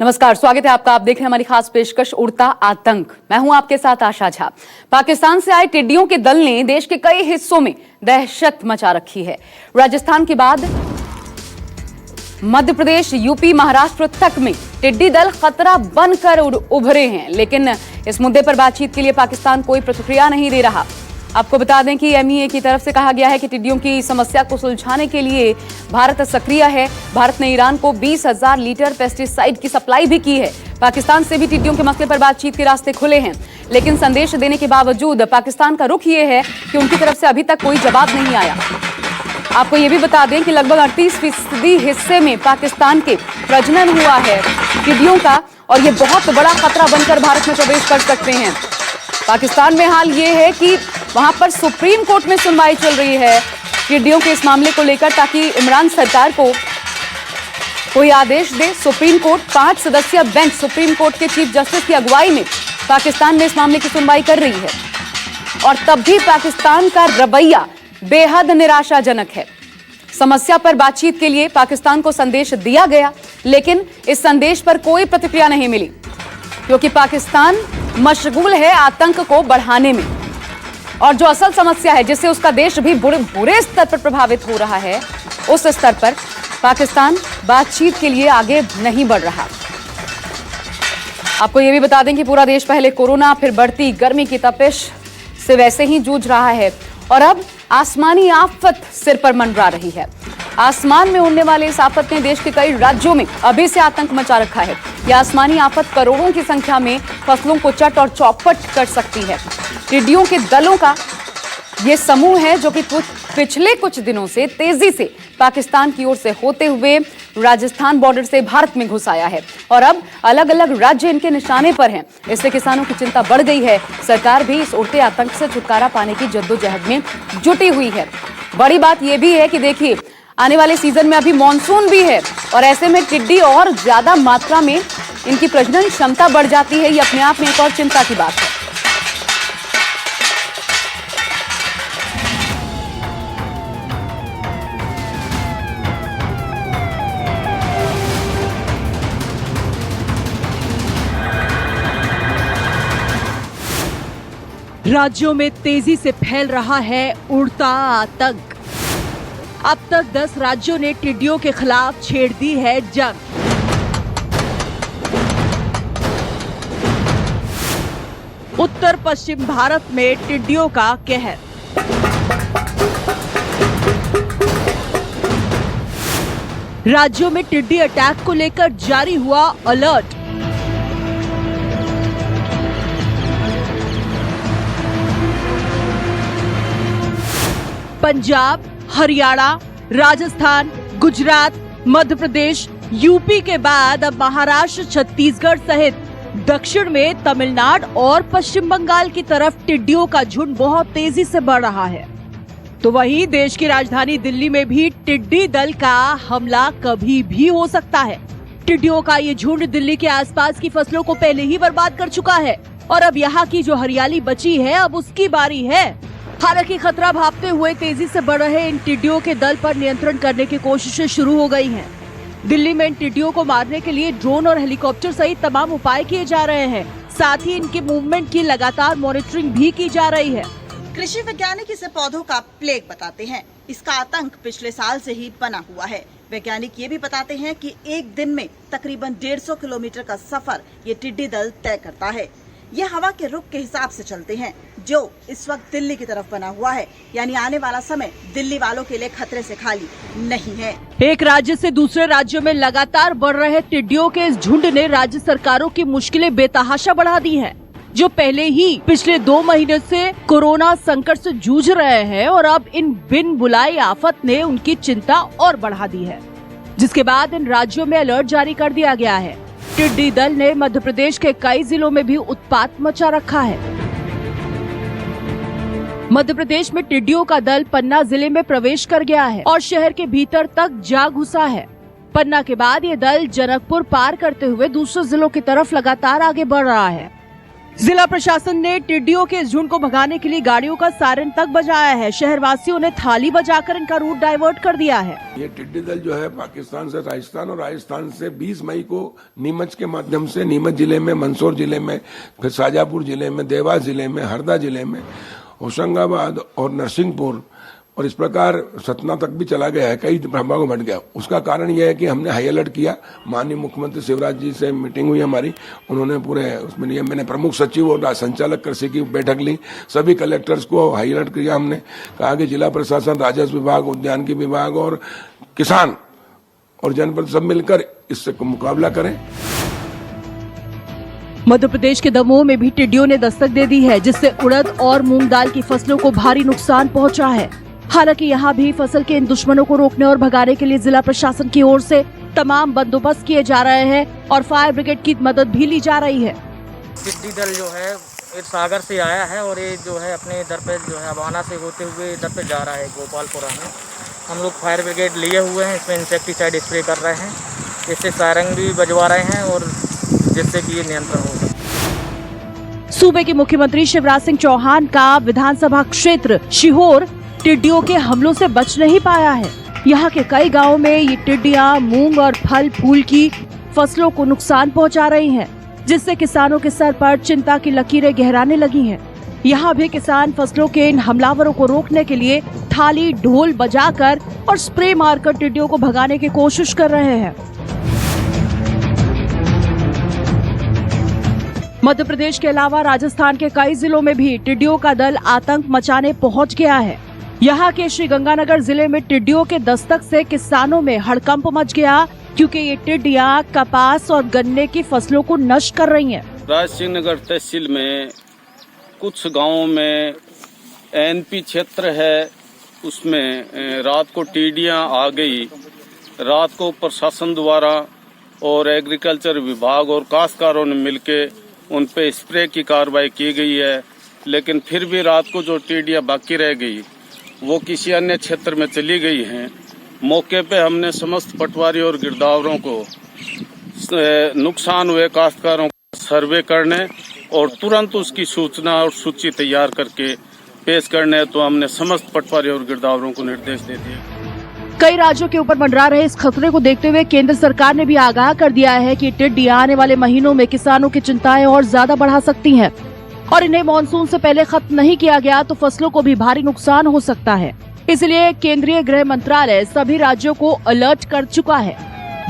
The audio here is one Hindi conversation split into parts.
नमस्कार, स्वागत है आपका। आप देख रहे हैं हमारी खास पेशकश उड़ता आतंक। मैं हूं आपके साथ आशा झा। पाकिस्तान से आए टिड्डियों के दल ने देश के कई हिस्सों में दहशत मचा रखी है। राजस्थान के बाद मध्य प्रदेश, यूपी, महाराष्ट्र तक में टिड्डी दल खतरा बनकर उभरे हैं, लेकिन इस मुद्दे पर बातचीत के लिए पाकिस्तान कोई प्रतिक्रिया नहीं दे रहा। आपको बता दें कि एमईए की तरफ से कहा गया है कि टिड्डियों की समस्या को सुलझाने के लिए भारत सक्रिय है। भारत ने ईरान को 20,000 लीटर पेस्टिसाइड की सप्लाई भी की है। पाकिस्तान से भी टिड्डियों के मसले पर बातचीत के रास्ते खुले हैं, लेकिन संदेश देने के बावजूद पाकिस्तान का रुख ये है कि उनकी तरफ से अभी तक कोई जवाब नहीं आया। आपको ये भी बता दें कि लगभग 38% हिस्से में पाकिस्तान के प्रजनन हुआ है टिड्डियों का, और ये बहुत बड़ा खतरा बनकर भारत में प्रवेश कर सकते हैं। पाकिस्तान में हाल ये है कि वहां पर सुप्रीम कोर्ट में सुनवाई चल रही है टिड्डियों के इस मामले को लेकर, ताकि इमरान सरकार को कोई आदेश दे। सुप्रीम कोर्ट 5 सदस्यीय बेंच सुप्रीम कोर्ट के चीफ जस्टिस की अगुवाई में पाकिस्तान में इस मामले की सुनवाई कर रही है, और तब भी पाकिस्तान का रवैया बेहद निराशाजनक है। समस्या पर बातचीत के लिए पाकिस्तान को संदेश दिया गया, लेकिन इस संदेश पर कोई प्रतिक्रिया नहीं मिली, क्योंकि पाकिस्तान मशगूल है आतंक को बढ़ाने में। और जो असल समस्या है, जिससे उसका देश भी बुरे स्तर पर प्रभावित हो रहा है, उस स्तर पर पाकिस्तान बातचीत के लिए आगे नहीं बढ़ रहा। आपको यह भी बता दें कि पूरा देश पहले कोरोना, फिर बढ़ती गर्मी की तपिश से वैसे ही जूझ रहा है, और अब आसमानी आफत सिर पर मंडरा रही है। आसमान में उड़ने वाले इस आफत ने देश के कई राज्यों में अभी से आतंक मचा रखा है। यह आसमानी आफत करोड़ों की संख्या में फसलों को चट और चौपट कर सकती है। टिड्डियों के दलों का ये समूह है जो कि पिछले कुछ दिनों से तेजी से पाकिस्तान की ओर से होते हुए राजस्थान बॉर्डर से भारत में घुस आया है, और अब अलग अलग राज्य इनके निशाने पर हैं। इससे किसानों की चिंता बढ़ गई है। सरकार भी इस उड़ते आतंक से छुटकारा पाने की जद्दोजहद में जुटी हुई है। बड़ी बात यह भी है कि देखिए, आने वाले सीजन में अभी मॉनसून भी है, और ऐसे में टिड्डी और ज्यादा मात्रा में इनकी प्रजनन क्षमता बढ़ जाती है। ये अपने आप में एक और चिंता की बात है। राज्यों में तेजी से फैल रहा है उड़ता आतंक। अब तक 10 राज्यों ने टिड्डियों के खिलाफ छेड़ दी है जंग। उत्तर पश्चिम भारत में टिड्डियों का कहर। राज्यों में टिड्डी अटैक को लेकर जारी हुआ अलर्ट। पंजाब, हरियाणा, राजस्थान, गुजरात, मध्य प्रदेश, यूपी के बाद अब महाराष्ट्र, छत्तीसगढ़ सहित दक्षिण में तमिलनाडु और पश्चिम बंगाल की तरफ टिड्डियों का झुंड बहुत तेजी से बढ़ रहा है। तो वहीं देश की राजधानी दिल्ली में भी टिड्डी दल का हमला कभी भी हो सकता है। टिड्डियों का ये झुंड दिल्ली के आसपास की फसलों को पहले ही बर्बाद कर चुका है, और अब यहाँ की जो हरियाली बची है, अब उसकी बारी है। हालांकि खतरा भापते हुए तेजी से बढ़ रहे इन टिड्डियों के दल पर नियंत्रण करने की कोशिशें शुरू हो गई हैं। दिल्ली में इन टिड्डियों को मारने के लिए ड्रोन और हेलीकॉप्टर सहित तमाम उपाय किए जा रहे हैं। साथ ही इनके मूवमेंट की लगातार मॉनिटरिंग भी की जा रही है। कृषि वैज्ञानिक इसे पौधों का प्लेग बताते हैं। इसका आतंक पिछले साल से ही बना हुआ है। वैज्ञानिक ये भी बताते हैं कि एक दिन में तकरीबन 150 किलोमीटर का सफर ये टिड्डी दल तय करता है। ये हवा के रुख के हिसाब से चलते हैं, जो इस वक्त दिल्ली की तरफ बना हुआ है। यानी आने वाला समय दिल्ली वालों के लिए खतरे से खाली नहीं है। एक राज्य से दूसरे राज्यों में लगातार बढ़ रहे टिड्डियों के इस झुंड ने राज्य सरकारों की मुश्किलें बेतहाशा बढ़ा दी हैं, जो पहले ही पिछले 2 महीने से कोरोना संकट से जूझ रहे हैं, और अब इन बिन बुलाई आफत ने उनकी चिंता और बढ़ा दी है, जिसके बाद इन राज्यों में अलर्ट जारी कर दिया गया है। टिड्डी दल ने मध्य प्रदेश के कई जिलों में भी उत्पात मचा रखा है। मध्य प्रदेश में टिड्डियों का दल पन्ना जिले में प्रवेश कर गया है और शहर के भीतर तक जा घुसा है। पन्ना के बाद ये दल जनकपुर पार करते हुए दूसरे जिलों की तरफ लगातार आगे बढ़ रहा है। जिला प्रशासन ने टिड्डियों के इस झुंड को भगाने के लिए गाड़ियों का सायरन तक बजाया है। शहरवासियों ने थाली बजाकर इनका रूट डाइवर्ट कर दिया है। ये टिड्डी दल जो है पाकिस्तान से राजस्थान और राजस्थान से 20 मई को नीमच के माध्यम से नीमच जिले में, मंदसौर जिले में, फिर शाजापुर जिले में, देवास जिले में, हरदा जिले में, होशंगाबाद और नरसिंहपुर और इस प्रकार सतना तक भी चला गया है, कई भागों में बढ़ गया। उसका कारण यह है कि हमने हाई अलर्ट किया। माननीय मुख्यमंत्री शिवराज जी से मीटिंग हुई हमारी, उन्होंने पूरे उसमें मैंने प्रमुख सचिव और संचालक कृषि की बैठक ली। सभी कलेक्टर्स को हाई अलर्ट किया। हमने कहा कि जिला प्रशासन, राजस्व विभाग, उद्यानिकी विभाग और किसान और जनपद सब मिलकर इससे मुकाबला करें। मध्य प्रदेश के दमोह में भी टिड्डियों ने दस्तक दे दी है, जिससे उड़द और मूंग दाल की फसलों को भारी नुकसान पहुंचा है। हालांकि यहाँ भी फसल के इन दुश्मनों को रोकने और भगाने के लिए जिला प्रशासन की ओर से तमाम बंदोबस्त किए जा रहे हैं और फायर ब्रिगेड की मदद भी ली जा रही है। टिड्डी दल जो है ये सागर से आया है और ये जो है अपने इधर पे जो है अबाना से होते हुए इधर पे जा रहा है गोपालपुरा में। हम लोग फायर ब्रिगेड लिए हुए हैं, इसमें इंसेक्टिसाइड स्प्रे कर रहे हैं, इससे सायरन भी बजवा रहे हैं और जिससे कि ये नियंत्रण होगा। सूबे के मुख्यमंत्री शिवराज सिंह चौहान का विधानसभा क्षेत्र सीहोर टिड्डियों के हमलों से बच नहीं पाया है। यहाँ के कई गांवों में ये टिड्डियां मूंग और फल फूल की फसलों को नुकसान पहुँचा रही हैं, जिससे किसानों के सर पर चिंता की लकीरें गहराने लगी हैं। यहाँ भी किसान फसलों के इन हमलावरों को रोकने के लिए थाली ढोल बजाकर और स्प्रे मारकर टिड्डियों को भगाने की कोशिश कर रहे हैं। मध्य प्रदेश के अलावा राजस्थान के कई जिलों में भी टिड्डियों का दल आतंक मचाने पहुंच गया है। यहाँ के श्रीगंगानगर जिले में टिड्डियों के दस्तक से किसानों में हड़कंप मच गया, क्योंकि ये टिड्डियाँ कपास और गन्ने की फसलों को नष्ट कर रही हैं। राजसिंहनगर तहसील में कुछ गांवों में एनपी क्षेत्र है, उसमें रात को टिड्डियाँ आ गई। रात को प्रशासन द्वारा और एग्रीकल्चर विभाग और काश्तकारों ने मिलके उन पे स्प्रे की कार्रवाई की गई है, लेकिन फिर भी रात को जो टिड्डियाँ बाकी रह गई वो किसी अन्य क्षेत्र में चली गई हैं। मौके पे हमने समस्त पटवारी और गिरदावरों को नुकसान हुए काश्तकारों को सर्वे करने और तुरंत उसकी सूचना और सूची तैयार करके पेश करने, तो हमने समस्त पटवारी और गिरदावरों को निर्देश दे दिए। कई राज्यों के ऊपर मंडरा रहे इस खतरे को देखते हुए केंद्र सरकार ने भी आगाह कर दिया है कि टिड्डियां आने वाले महीनों में किसानों की चिंताएं और ज्यादा बढ़ा सकती हैं और इन्हें मानसून से पहले खत्म नहीं किया गया तो फसलों को भी भारी नुकसान हो सकता है। इसलिए केंद्रीय गृह मंत्रालय सभी राज्यों को अलर्ट कर चुका है।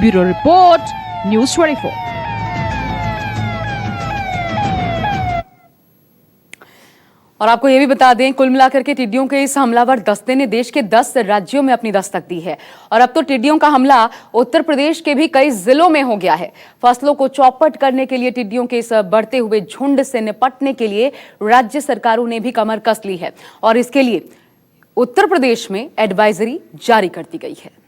Bureau report, news 24। और आपको ये भी बता दें, कुल मिलाकर के टिड्डियों के इस हमलावर दस्ते ने देश के 10 राज्यों में अपनी दस्तक दी है और अब तो टिड्डियों का हमला उत्तर प्रदेश के भी कई जिलों में हो गया है। फसलों को चौपट करने के लिए टिड्डियों के इस बढ़ते हुए झुंड से निपटने के लिए राज्य सरकारों ने भी कमर कस ली है और इसके लिए उत्तर प्रदेश में एडवाइजरी जारी कर दी गई है।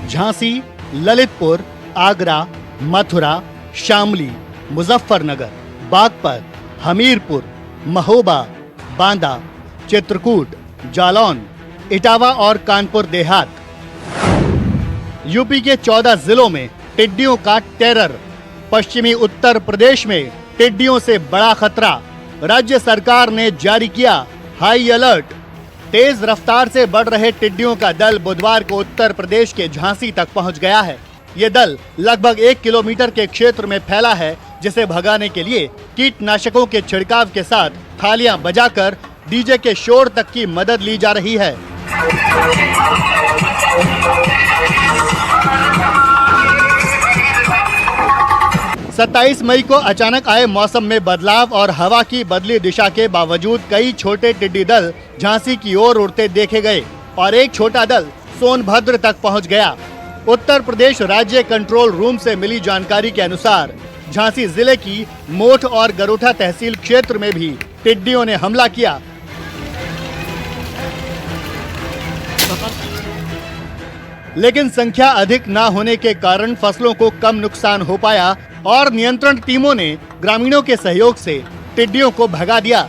झांसी, ललितपुर, आगरा, मथुरा, शामली, मुजफ्फरनगर, बागपत, हमीरपुर, महोबा, बांदा, चित्रकूट, जालौन, इटावा और कानपुर देहात। यूपी के 14 जिलों में टिड्डियों का टेरर। पश्चिमी उत्तर प्रदेश में टिड्डियों से बड़ा खतरा। राज्य सरकार ने जारी किया हाई अलर्ट। तेज रफ्तार से बढ़ रहे टिड्डियों का दल बुधवार को उत्तर प्रदेश के झांसी तक पहुंच गया है। ये दल लगभग 1 किलोमीटर के क्षेत्र में फैला है, जिसे भगाने के लिए कीटनाशकों के छिड़काव के साथ थालियां बजाकर डीजे के शोर तक की मदद ली जा रही है। 27 मई को अचानक आए मौसम में बदलाव और हवा की बदली दिशा के बावजूद कई छोटे टिड्डी दल झांसी की ओर उड़ते देखे गए और एक छोटा दल सोनभद्र तक पहुंच गया। उत्तर प्रदेश राज्य कंट्रोल रूम से मिली जानकारी के अनुसार झांसी जिले की मोठ और गरोठा तहसील क्षेत्र में भी टिड्डियों ने हमला किया। लेकिन संख्या अधिक न होने के कारण फसलों को कम नुकसान हो पाया और नियंत्रण टीमों ने ग्रामीणों के सहयोग से टिड्डियों को भगा दिया।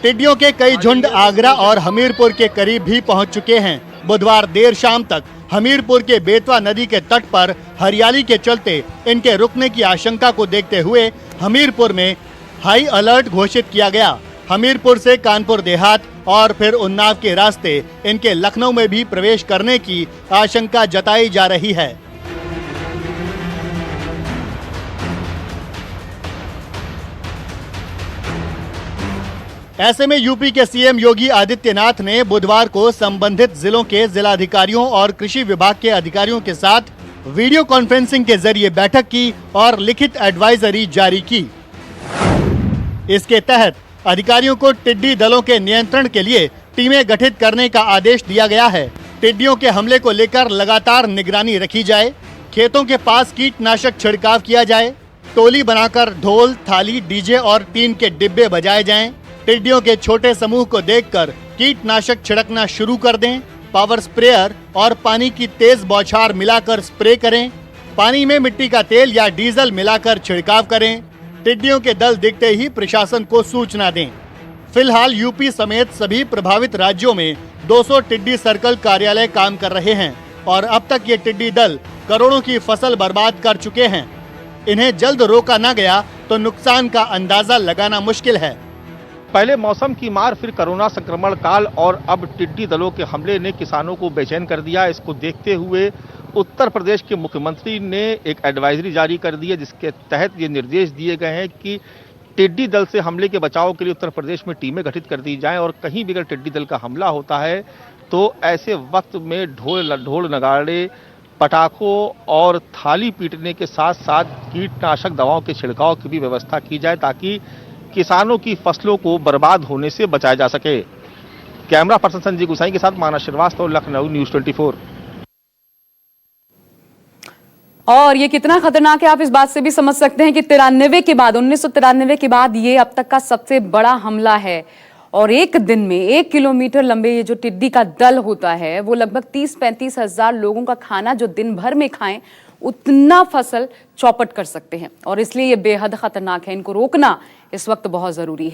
टिड्डियों के कई झुंड आगरा और हमीरपुर के करीब भी पहुंच चुके हैं। बुधवार देर शाम तक हमीरपुर के बेतवा नदी के तट पर हरियाली के चलते इनके रुकने की आशंका को देखते हुए हमीरपुर में हाई अलर्ट घोषित किया गया। हमीरपुर से कानपुर देहात और फिर उन्नाव के रास्ते इनके लखनऊ में भी प्रवेश करने की आशंका जताई जा रही है। ऐसे में यूपी के सीएम योगी आदित्यनाथ ने बुधवार को संबंधित जिलों के जिलाधिकारियों और कृषि विभाग के अधिकारियों के साथ वीडियो कॉन्फ्रेंसिंग के जरिए बैठक की और लिखित एडवाइजरी जारी की। इसके तहत अधिकारियों को टिड्डी दलों के नियंत्रण के लिए टीमें गठित करने का आदेश दिया गया है। टिड्डियों के हमले को लेकर लगातार निगरानी रखी जाए, खेतों के पास कीटनाशक छिड़काव किया जाए, टोली बनाकर ढोल, थाली, डीजे और टीन के डिब्बे बजाए जाएं, टिड्डियों के छोटे समूह को देखकर कीटनाशक छिड़कना शुरू कर दें, पावर स्प्रेयर और पानी की तेज बौछार मिलाकर स्प्रे करें, पानी में मिट्टी का तेल या डीजल मिलाकर छिड़काव करें, टिड्डियों के दल दिखते ही प्रशासन को सूचना दें। फिलहाल यूपी समेत सभी प्रभावित राज्यों में 200 टिड्डी सर्कल कार्यालय काम कर रहे हैं और अब तक ये टिड्डी दल करोड़ों की फसल बर्बाद कर चुके हैं। इन्हें जल्द रोका न गया तो नुकसान का अंदाजा लगाना मुश्किल है। पहले मौसम की मार, फिर कोरोना संक्रमण काल और अब टिड्डी दलों के हमले ने किसानों को बेचैन कर दिया। इसको देखते हुए उत्तर प्रदेश के मुख्यमंत्री ने एक एडवाइजरी जारी कर दी है, जिसके तहत ये निर्देश दिए गए हैं कि टिड्डी दल से हमले के बचाव के लिए उत्तर प्रदेश में टीमें गठित कर दी जाएं और कहीं भी अगर टिड्डी दल का हमला होता है तो ऐसे वक्त में ढोल नगाड़े, पटाखों और थाली पीटने के साथ साथ कीटनाशक दवाओं के छिड़काव की भी व्यवस्था की जाए ताकि किसानों की फसलों को बर्बाद होने से बचाया जा सके। कैमरा पर्सन संजय गुसाई के साथ मानस श्रीवास्तव, लखनऊ, न्यूज़ 24। और ये कितना खतरनाक है आप इस बात से भी समझ सकते हैं कि 1993 के बाद ये अब तक का सबसे बड़ा हमला है। और एक दिन में 1 किलोमीटर लंबे ये जो टिड्डी का दल होता है वो लगभग 30-35 हजार लोगों का खाना जो दिन भर में खाएं उतना फसल चौपट कर सकते हैं। और इसलिए ये बेहद खतरनाक है, इनको रोकना इस वक्त बहुत जरूरी है।